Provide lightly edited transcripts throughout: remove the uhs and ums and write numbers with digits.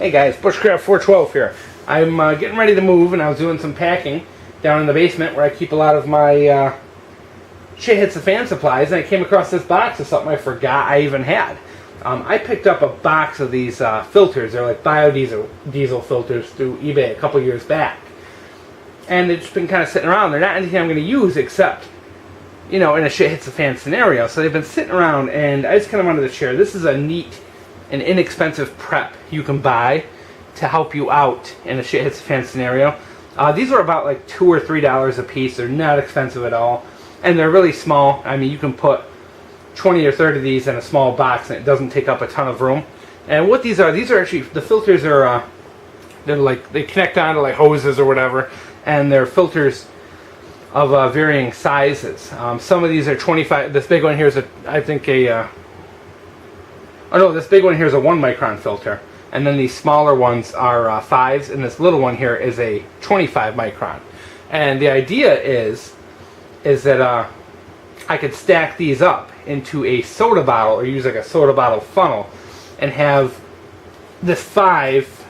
Hey guys, Bushcraft 412 here. I'm getting ready to move, and I was doing some packing down in the basement where I keep a lot of my shit hits the fan supplies, and I came across this box of something I forgot I even had. I picked up a box of these filters. They're like biodiesel filters through eBay a couple years back. And they've just been kind of sitting around. They're not anything I'm going to use except, you know, in a shit hits the fan scenario. So they've been sitting around, and I just kind of wanted to share. This is a neat and inexpensive prep you can buy to help you out in a shit hits the fan scenario. These are about like $2 or $3 a piece. They're not expensive at all, and they're really small. I mean, you can put 20 or 30 of these in a small box, and it doesn't take up a ton of room. And what these are actually, the filters are they're like, they connect onto like hoses or whatever, and they're filters of varying sizes. Some of these are 25. This big one here is this big one here is a 1 micron filter, and then these smaller ones are 5s, and this little one here is a 25 micron. And the idea is that I could stack these up into a soda bottle, or use like a soda bottle funnel, and have this 5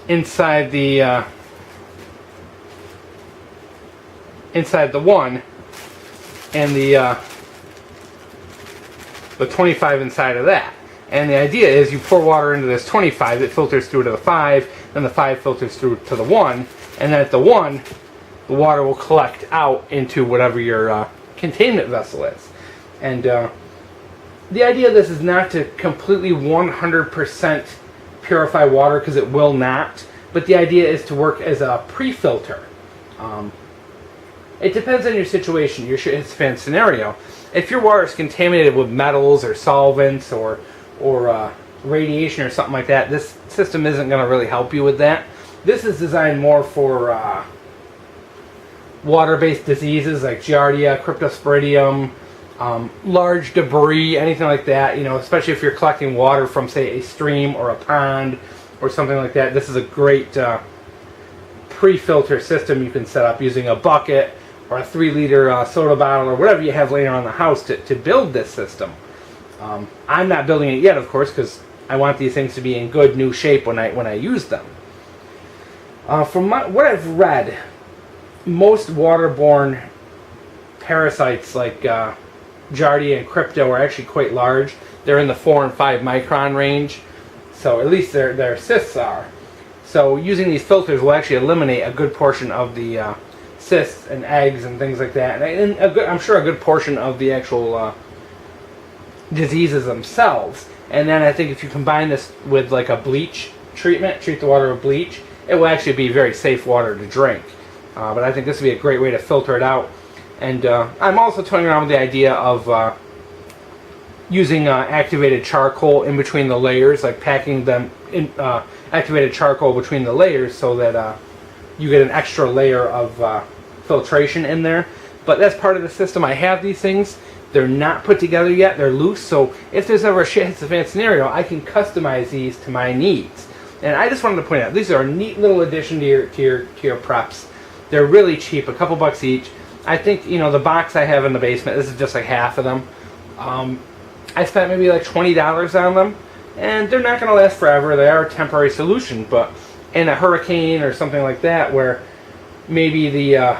inside the 1, and the 25 inside of that. And the idea is you pour water into this 25, it filters through to the 5, then the 5 filters through to the 1, and then at the 1, the water will collect out into whatever your containment vessel is. And the idea of this is not to completely 100% purify water, because it will not, but the idea is to work as a pre-filter. It depends on your situation, your shit hits the fan scenario. If your water is contaminated with metals or solvents or radiation or something like that, this system isn't going to really help you with that. This is designed more for water-based diseases like Giardia, Cryptosporidium, large debris, anything like that. You know, especially if you're collecting water from, say, a stream or a pond or something like that. This is a great pre-filter system you can set up using a bucket or a 3-liter soda bottle or whatever you have laying around the house to build this system. I'm not building it yet, of course, because I want these things to be in good new shape when I use them. From what I've read, most waterborne parasites like Giardia and Crypto are actually quite large. They're in the 4 and 5 micron range, so at least their cysts are. So using these filters will actually eliminate a good portion of the cysts and eggs and things like that, and I'm sure a good portion of the actual diseases themselves. And then I think if you combine this with like a bleach treatment, treat the water with bleach, it will actually be very safe water to drink. But I think this would be a great way to filter it out. And I'm also toying around with the idea of using activated charcoal in between the layers, like packing them in activated charcoal between the layers, so that you get an extra layer of filtration in there. But that's part of the system. I have these things. They're not put together yet. They're loose. So if there's ever a shit hits the fan scenario, I can customize these to my needs. And I just wanted to point out, these are a neat little addition to your preps. They're really cheap, a couple bucks each. I think, you know, the box I have in the basement, this is just like half of them. I spent maybe like $20 on them, and they're not going to last forever. They are a temporary solution, but in a hurricane or something like that, where maybe the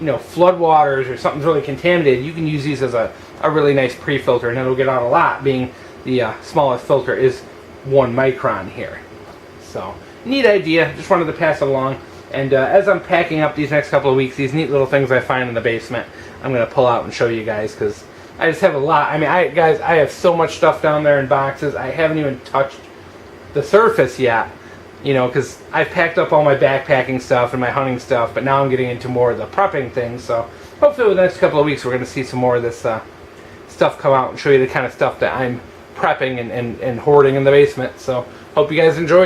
floodwaters or something's really contaminated, you can use these as a really nice pre-filter, and it'll get out a lot, being the smallest filter is 1 micron here. So, neat idea. Just wanted to pass it along. And as I'm packing up these next couple of weeks, these neat little things I find in the basement, I'm going to pull out and show you guys, because I just have a lot. I mean, I have so much stuff down there in boxes. I haven't even touched the surface yet, you know, because I've packed up all my backpacking stuff and my hunting stuff, but now I'm getting into more of the prepping things. So hopefully over the next couple of weeks we're going to see some more of this stuff come out and show you the kind of stuff that I'm prepping and hoarding in the basement. So hope you guys enjoy.